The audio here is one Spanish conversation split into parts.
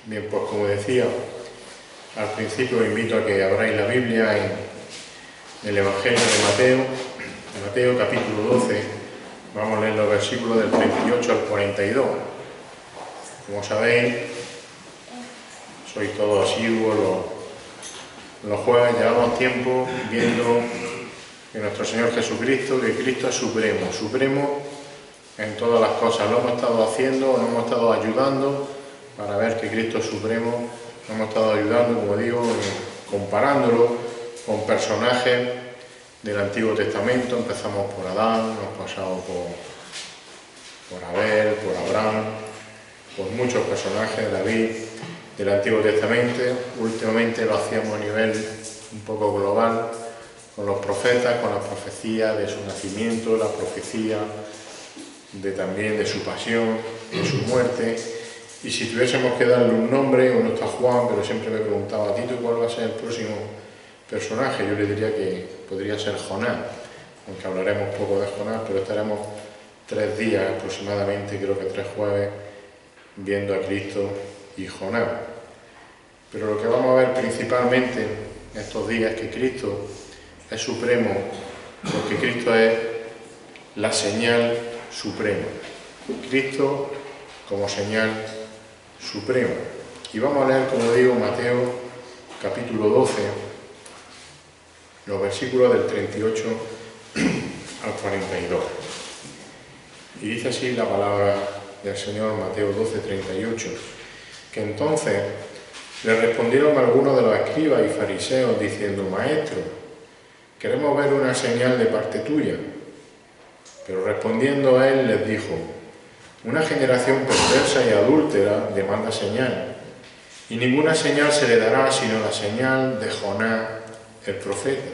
Bien, pues como decía al principio, os invito a que abráis la Biblia en el Evangelio de Mateo capítulo 12. Vamos a leer los versículos del 38 al 42. Como sabéis, sois todos asiduos los jueves, llevamos tiempo viendo que nuestro Señor Jesucristo, que Cristo es supremo en todas las cosas. Lo hemos estado haciendo, nos hemos estado ayudando para ver que Cristo es supremo. Nos hemos estado ayudando, como digo, comparándolo con personajes del Antiguo Testamento. Empezamos por Adán, hemos pasado por Abel, por Abraham, por muchos personajes, David, del Antiguo Testamento. Últimamente lo hacíamos a nivel un poco global, con los profetas, con las profecías de su nacimiento, la profecía también de su pasión, de su muerte. Y si tuviésemos que darle un nombre, uno está Juan, pero siempre me preguntaba, Tito, ¿cuál va a ser el próximo personaje? Yo le diría que podría ser Jonás, aunque hablaremos poco de Jonás, pero estaremos 3 días aproximadamente, creo que 3 jueves, viendo a Cristo y Jonás. Pero lo que vamos a ver principalmente estos días es que Cristo es supremo, porque Cristo es la señal suprema. Cristo como señal suprema. Y vamos a leer, como digo, Mateo capítulo 12, los versículos del 38 al 42. Y dice así la palabra del Señor, Mateo 12, 38, que entonces le respondieron algunos de los escribas y fariseos diciendo, Maestro, queremos ver una señal de parte tuya. Pero respondiendo a él les dijo, una generación perversa y adúltera demanda señal, y ninguna señal se le dará sino la señal de Jonás el profeta.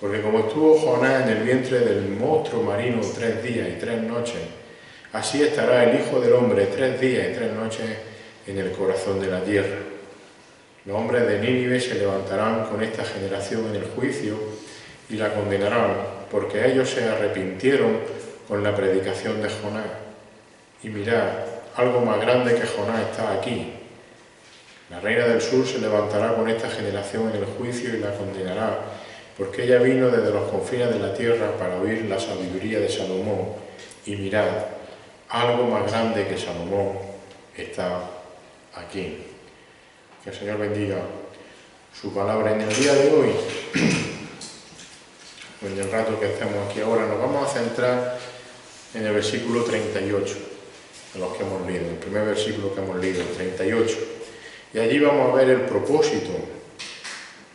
Porque como estuvo Jonás en el vientre del monstruo marino 3 días y 3 noches, así estará el Hijo del Hombre 3 días y 3 noches en el corazón de la tierra. Los hombres de Nínive se levantarán con esta generación en el juicio y la condenarán, porque ellos se arrepintieron con la predicación de Jonás. Y mirad, algo más grande que Jonás está aquí. La reina del sur se levantará con esta generación en el juicio y la condenará, porque ella vino desde los confines de la tierra para oír la sabiduría de Salomón. Y mirad, algo más grande que Salomón está aquí. Que el Señor bendiga su palabra en el día de hoy. En el rato que estamos aquí ahora nos vamos a centrar en el versículo 38, de los que hemos leído, el primer versículo que hemos leído, el 38. Y allí vamos a ver el propósito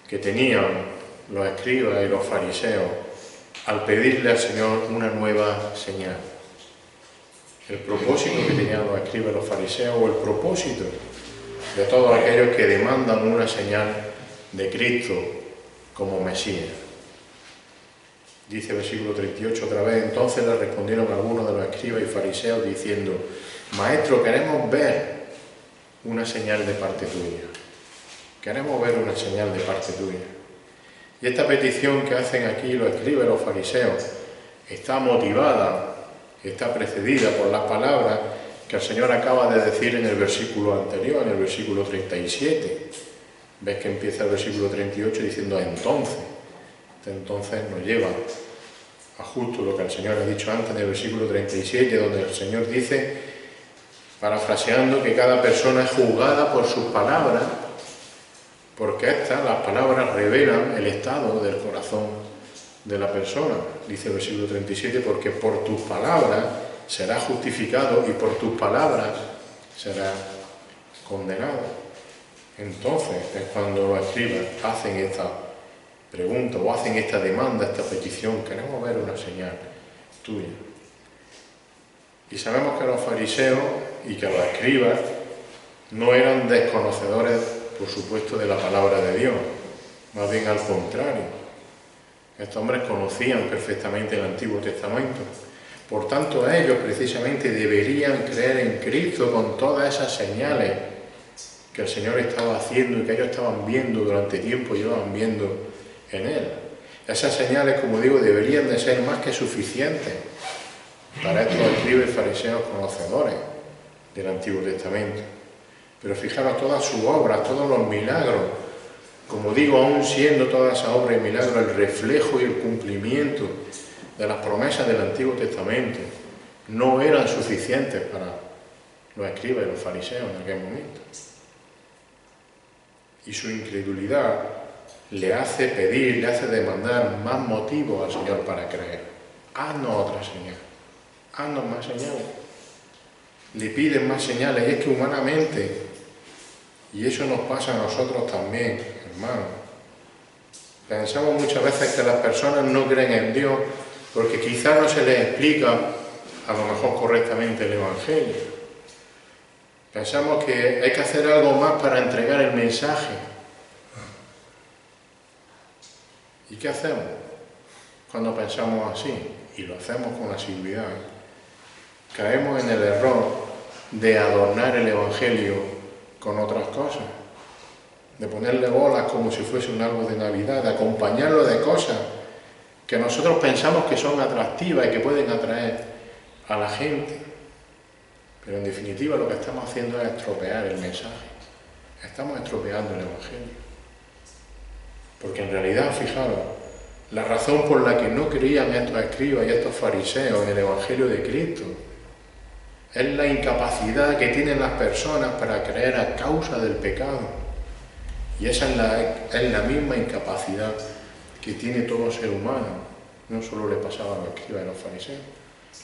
que tenían los escribas y los fariseos al pedirle al Señor una nueva señal. El propósito que tenían los escribas y los fariseos, o el propósito de todos aquellos que demandan una señal de Cristo como Mesías. Dice el versículo 38 otra vez, entonces le respondieron algunos de los escribas y fariseos diciendo, Maestro, queremos ver una señal de parte tuya. Queremos ver una señal de parte tuya. Y esta petición que hacen aquí los escribas y los fariseos está motivada, está precedida por las palabras que el Señor acaba de decir en el versículo anterior, en el versículo 37. Ves que empieza el versículo 38 diciendo entonces nos lleva a justo lo que el Señor ha dicho antes en el versículo 37, donde el Señor dice, parafraseando, que cada persona es juzgada por sus palabras, porque las palabras revelan el estado del corazón de la persona. Dice el versículo 37, porque por tus palabras serás justificado y por tus palabras serás condenado. Entonces es cuando los escribas hacen esta pregunta o hacen esta demanda, esta petición, queremos ver una señal tuya. Y sabemos que los fariseos y que los escribas no eran desconocedores, por supuesto, de la palabra de Dios, más bien al contrario. Estos hombres conocían perfectamente el Antiguo Testamento. Por tanto, ellos precisamente deberían creer en Cristo con todas esas señales que el Señor estaba haciendo y que ellos estaban viendo durante tiempo, llevaban viendo en Él. Esas señales, como digo, deberían de ser más que suficientes para estos escribas y fariseos conocedores del Antiguo Testamento. Pero fijaros, todas sus obras, todos los milagros, como digo, aún siendo toda esa obra y milagro el reflejo y el cumplimiento de las promesas del Antiguo Testamento, no eran suficientes para los escribas y los fariseos en aquel momento. Y su incredulidad le hace pedir, le hace demandar más motivos al Señor para creer. Haznos otra señal, haznos más señales. Le piden más señales, y es que humanamente, y eso nos pasa a nosotros también, hermanos, pensamos muchas veces que las personas no creen en Dios porque quizás no se les explica a lo mejor correctamente el Evangelio. Pensamos que hay que hacer algo más para entregar el mensaje. ¿Y qué hacemos cuando pensamos así? Y lo hacemos con asiduidad. Caemos en el error de adornar el Evangelio con otras cosas, de ponerle bolas como si fuese un árbol de Navidad, de acompañarlo de cosas que nosotros pensamos que son atractivas y que pueden atraer a la gente. Pero en definitiva lo que estamos haciendo es estropear el mensaje. Estamos estropeando el Evangelio. Porque en realidad, fijaros, la razón por la que no creían estos escribas y estos fariseos en el Evangelio de Cristo es la incapacidad que tienen las personas para creer a causa del pecado. Y esa es la misma incapacidad que tiene todo ser humano. No solo le pasaba a los escribas y a los fariseos,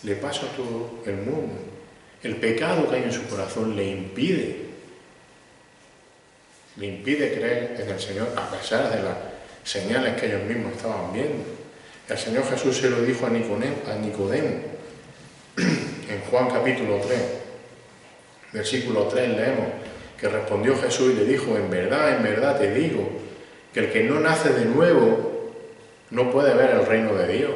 le pasa a todo el mundo. El pecado que hay en su corazón le impide creer en el Señor a pesar de las señales que ellos mismos estaban viendo. El Señor Jesús se lo dijo a Nicodemo. En Juan capítulo 3, versículo 3 leemos que respondió Jesús y le dijo: en verdad te digo, que el que no nace de nuevo no puede ver el reino de Dios.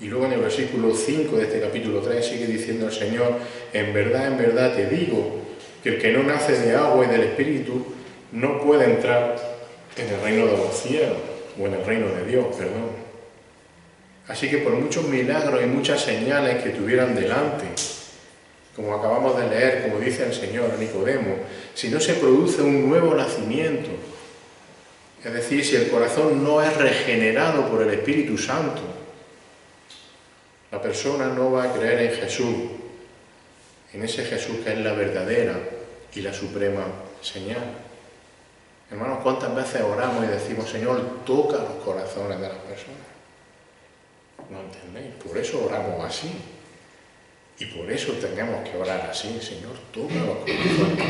Y luego en el versículo 5 de este capítulo 3 sigue diciendo el Señor: en verdad te digo, que el que no nace de agua y del Espíritu no puede entrar en el reino de los cielos, o en el reino de Dios, perdón. Así que por muchos milagros y muchas señales que tuvieran delante, como acabamos de leer, como dice el Señor a Nicodemo, si no se produce un nuevo nacimiento, es decir, si el corazón no es regenerado por el Espíritu Santo, la persona no va a creer en Jesús, en ese Jesús que es la verdadera y la suprema señal. Hermanos, ¿cuántas veces oramos y decimos: Señor, toca los corazones de las personas? ¿No entendéis? Por eso oramos así. Y por eso tenemos que orar así: Señor, toca los corazones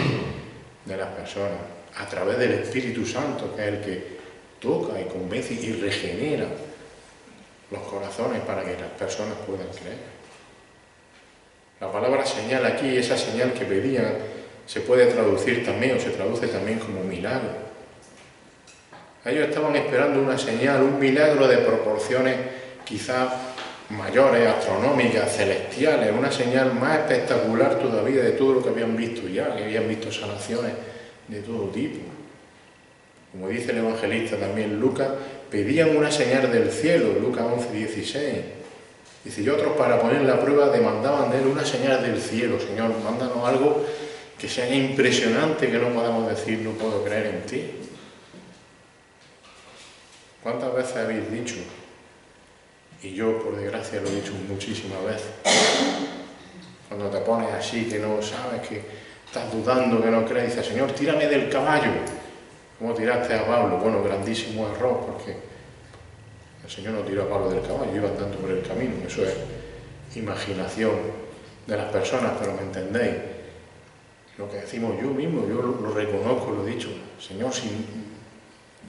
de las personas a través del Espíritu Santo, que es el que toca y convence y regenera los corazones para que las personas puedan creer. La palabra señal aquí, esa señal que pedían, se puede traducir también, o se traduce también como milagro. Ellos estaban esperando una señal, un milagro de proporciones quizás mayores, astronómicas, celestiales, una señal más espectacular todavía de todo lo que habían visto ya, que habían visto sanaciones de todo tipo. Como dice el evangelista también Lucas, pedían una señal del cielo, Lucas 11:16. Dice: y otros, para poner la prueba, demandaban de él una señal del cielo. Señor, mándanos algo que sea impresionante, que no podamos decir: no puedo creer en ti. ¿Cuántas veces habéis dicho? Y yo, por desgracia, lo he dicho muchísimas veces. Cuando te pones así, que no sabes, que estás dudando, que no crees, dices: Señor, tírame del caballo. ¿Cómo tiraste a Pablo? Bueno, grandísimo error, porque el Señor no tiró a Pablo del caballo, iba andando por el camino. Eso es imaginación de las personas, pero me entendéis. Lo que decimos yo mismo, yo lo reconozco, lo he dicho: Señor, si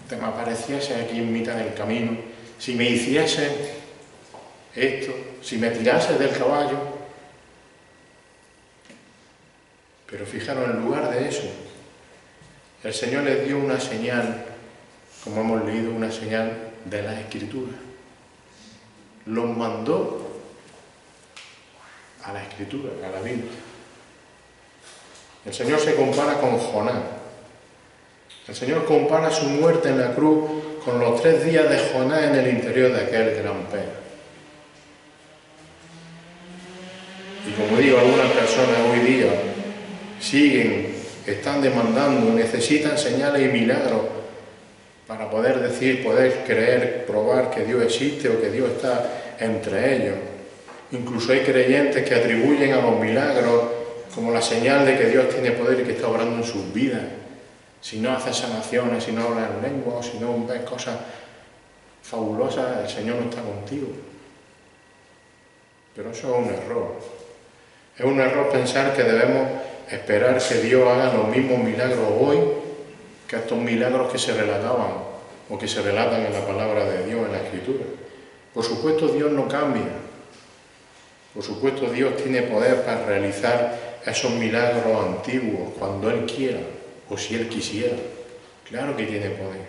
te me apareciese aquí en mitad del camino, si me hiciese esto, si me tirase del caballo. Pero fijaros, en lugar de eso, el Señor les dio una señal, como hemos leído, una señal de las Escrituras. Los mandó a la Escritura, a la Biblia. El Señor se compara con Jonás. El Señor compara su muerte en la cruz con los 3 días de Jonás en el interior de aquel gran pez. Y como digo, algunas personas hoy día siguen están demandando, necesitan señales y milagros para poder decir, poder creer, probar que Dios existe o que Dios está entre ellos. Incluso hay creyentes que atribuyen a los milagros como la señal de que Dios tiene poder y que está obrando en sus vidas. Si no haces sanaciones, si no hablas en lengua, si no ves cosas fabulosas, el Señor no está contigo. Pero eso es un error. Es un error pensar que debemos esperar que Dios haga los mismos milagros hoy que estos milagros que se relataban o que se relatan en la palabra de Dios, en la Escritura. Por supuesto, Dios no cambia. Por supuesto, Dios tiene poder para realizar esos milagros antiguos cuando Él quiera o si Él quisiera. Claro que tiene poder.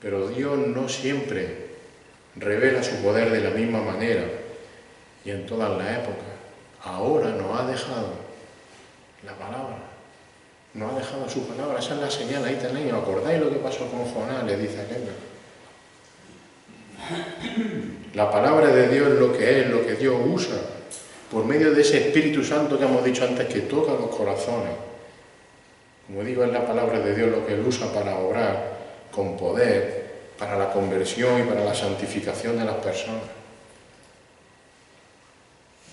Pero Dios no siempre revela su poder de la misma manera y en todas las épocas. Ahora nos ha dejado la palabra. Nos ha dejado su palabra. Esa es la señal, ahí tenéis. ¿Os acordáis lo que pasó con Jonás? Le dice aquel. La palabra de Dios es lo que Dios usa, por medio de ese Espíritu Santo que hemos dicho antes, que toca los corazones. Como digo, es la palabra de Dios lo que Él usa para obrar con poder, para la conversión y para la santificación de las personas.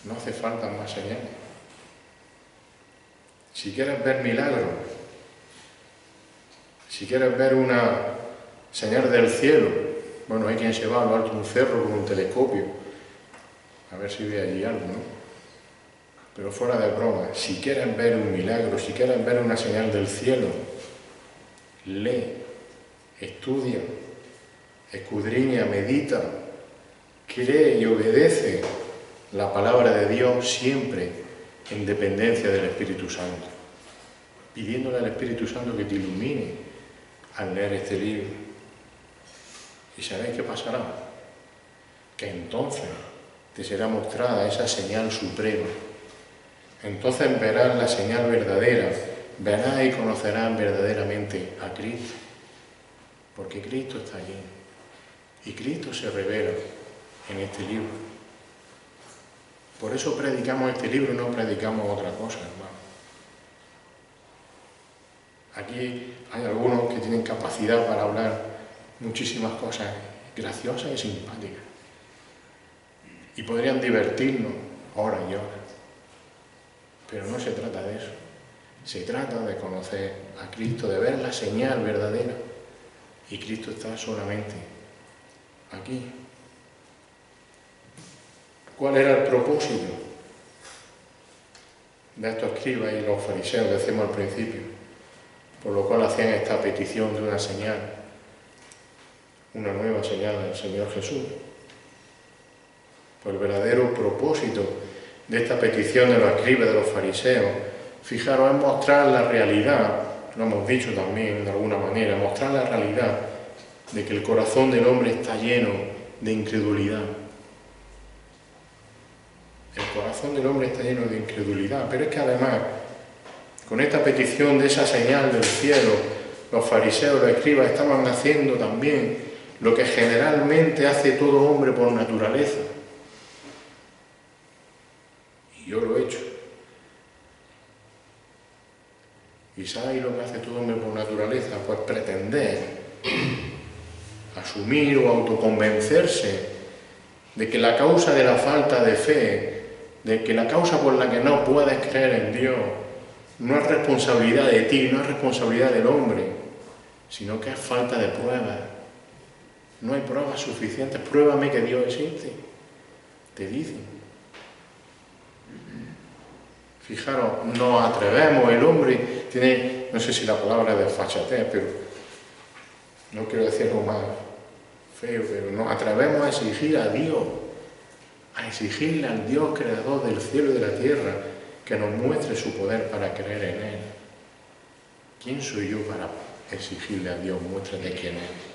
No hace falta más señales. Si quieres ver milagros, si quieres ver una señal del cielo, bueno, hay quien se va a lo alto de un cerro con un telescopio, a ver si ve allí algo, ¿no? Pero fuera de broma, si quieren ver un milagro, si quieren ver una señal del cielo, lee, estudia, escudriña, medita, cree y obedece la palabra de Dios siempre en dependencia del Espíritu Santo, pidiéndole al Espíritu Santo que te ilumine al leer este libro. ¿Y sabéis qué pasará? Que entonces te será mostrada esa señal suprema. Entonces verás la señal verdadera, verás y conocerás verdaderamente a Cristo, porque Cristo está allí y Cristo se revela en este libro. Por eso predicamos este libro y no predicamos otra cosa, hermano. Aquí hay algunos que tienen capacidad para hablar muchísimas cosas graciosas y simpáticas y podrían divertirnos horas y horas, pero no se trata de eso. Se trata de conocer a Cristo, de ver la señal verdadera, y Cristo está solamente aquí. ¿Cuál era el propósito de estos escribas y los fariseos, decimos al principio, por lo cual hacían esta petición de una señal? Una nueva señal del Señor Jesús. Pues el verdadero propósito de esta petición de los escribas, de los fariseos, fijaros, es mostrar la realidad, lo hemos dicho también de alguna manera, mostrar la realidad de que el corazón del hombre está lleno de incredulidad. El corazón del hombre está lleno de incredulidad, pero es que además, con esta petición de esa señal del cielo, los fariseos, los escribas estaban haciendo también lo que generalmente hace todo hombre por naturaleza. Y yo lo he hecho. ¿Y sabéis lo que hace todo hombre por naturaleza? Pues pretender, asumir o autoconvencerse de que la causa de la falta de fe, de que la causa por la que no puedes creer en Dios, no es responsabilidad de ti, no es responsabilidad del hombre, sino que es falta de pruebas. No hay pruebas suficientes. Pruébame que Dios existe, te dicen. Fijaros, nos atrevemos, el hombre tiene, no sé si la palabra es desfachatez, pero no quiero decirlo más feo, pero nos atrevemos a exigir a Dios, a exigirle al Dios creador del cielo y de la tierra que nos muestre su poder para creer en Él. ¿Quién soy yo para exigirle a Dios, muéstrate quién es?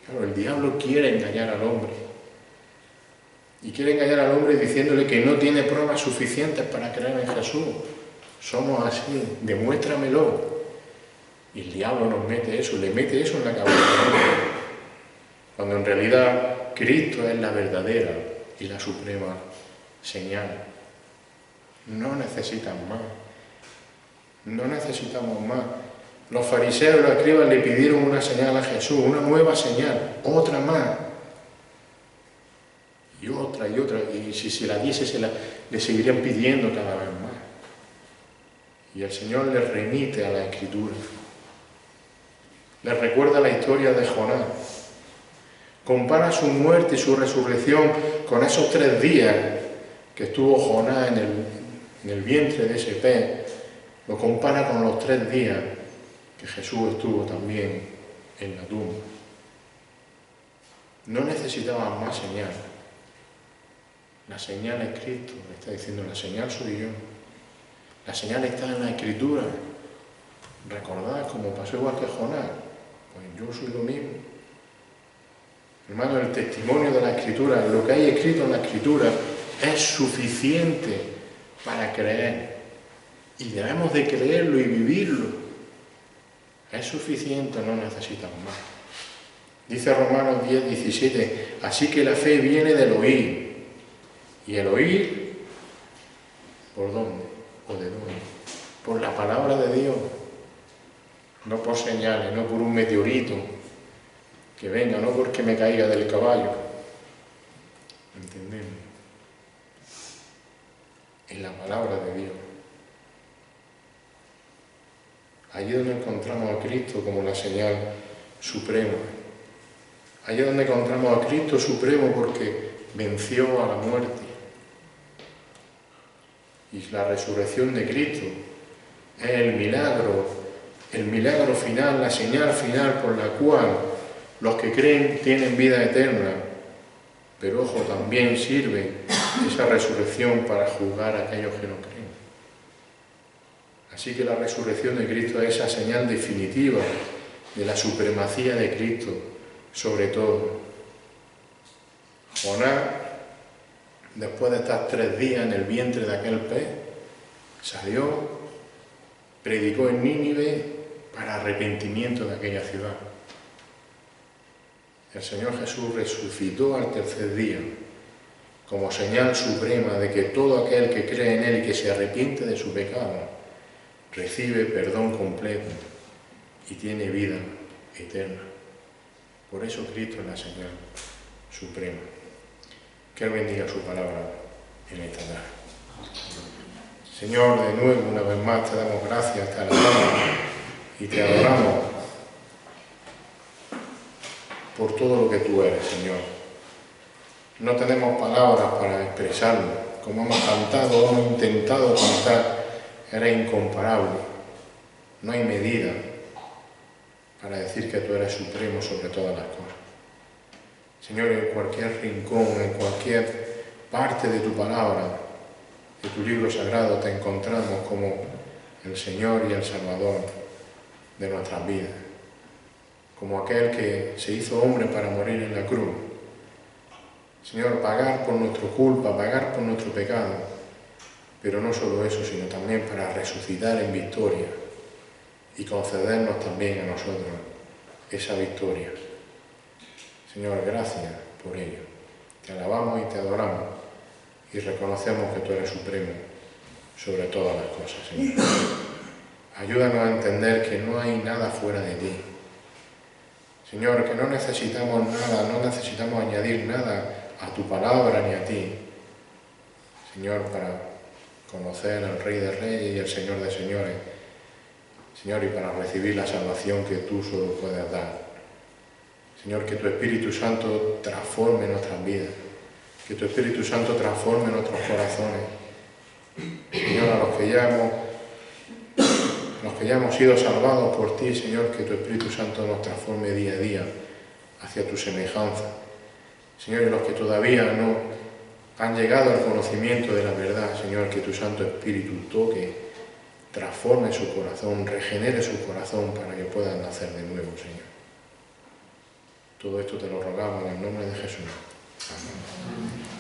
Claro, el diablo quiere engañar al hombre. Y quiere engañar al hombre diciéndole que no tiene pruebas suficientes para creer en Jesús. Somos así, demuéstramelo. Y el diablo nos mete eso, le mete eso en la cabeza. Cuando en realidad Cristo es la verdadera y la suprema señal. No necesitan más. No necesitamos más. Los fariseos y los escribas le pidieron una señal a Jesús, una nueva señal, otra más. Y otra, y si se la diese, le seguirían pidiendo cada vez más. Y el Señor les remite a la Escritura. Les recuerda la historia de Jonás. Compara su muerte y su resurrección con esos 3 días que estuvo Jonás en el vientre de ese pez. Lo compara con los 3 días que Jesús estuvo también en la tumba. No necesitaban más señales. La señal es Cristo, le está diciendo, la señal soy yo. La señal está en la Escritura. Recordad, como pasó igual que Jonás, pues yo soy lo mismo. Hermano, el testimonio de la Escritura, lo que hay escrito en la Escritura, es suficiente para creer. Y debemos de creerlo y vivirlo. Es suficiente, no necesitan más. Dice Romanos 10, 17, así que la fe viene del oír. ¿Y el oír? ¿Por dónde? ¿O de dónde? Por la palabra de Dios. No por señales, no por un meteorito que venga, no porque me caiga del caballo. ¿Entendemos? En la palabra de Dios. Allí donde encontramos a Cristo como la señal suprema. Allí donde encontramos a Cristo supremo porque venció a la muerte. Y la resurrección de Cristo es el milagro final, la señal final por la cual los que creen tienen vida eterna. Pero ojo, también sirve esa resurrección para juzgar a aquellos que no creen. Así que la resurrección de Cristo es esa señal definitiva de la supremacía de Cristo sobre todo. Jonás, después de estar 3 días en el vientre de aquel pez, salió, predicó en Nínive para arrepentimiento de aquella ciudad. El Señor Jesús resucitó al 3er día como señal suprema de que todo aquel que cree en Él y que se arrepiente de su pecado recibe perdón completo y tiene vida eterna. Por eso Cristo es la señal suprema. Que Él bendiga su palabra en esta tarde. Señor, de nuevo, una vez más, te damos gracias, te alabamos y te adoramos por todo lo que tú eres, Señor. No tenemos palabras para expresarlo. Como hemos cantado, hemos intentado cantar, eres incomparable. No hay medida para decir que tú eres supremo sobre todas las cosas. Señor, en cualquier rincón, en cualquier parte de tu palabra, de tu libro sagrado, te encontramos como el Señor y el Salvador de nuestras vidas. Como aquel que se hizo hombre para morir en la cruz. Señor, pagar por nuestra culpa, pagar por nuestro pecado. Pero no solo eso, sino también para resucitar en victoria y concedernos también a nosotros esa victoria. Señor, gracias por ello. Te alabamos y te adoramos y reconocemos que tú eres supremo sobre todas las cosas, Señor. Ayúdanos a entender que no hay nada fuera de ti. Señor, que no necesitamos nada, no necesitamos añadir nada a tu palabra ni a ti. Señor, para conocer al Rey de Reyes y al Señor de Señores. Señor, y para recibir la salvación que tú solo puedes dar. Señor, que tu Espíritu Santo transforme nuestras vidas. Que tu Espíritu Santo transforme nuestros corazones. Señor, a los que ya hemos sido salvados por ti, Señor, que tu Espíritu Santo nos transforme día a día hacia tu semejanza. Señor, y los que todavía no han llegado al conocimiento de la verdad, Señor, que tu Santo Espíritu toque, transforme su corazón, regenere su corazón para que puedan nacer de nuevo, Señor. Todo esto te lo rogamos en el nombre de Jesús. Amén.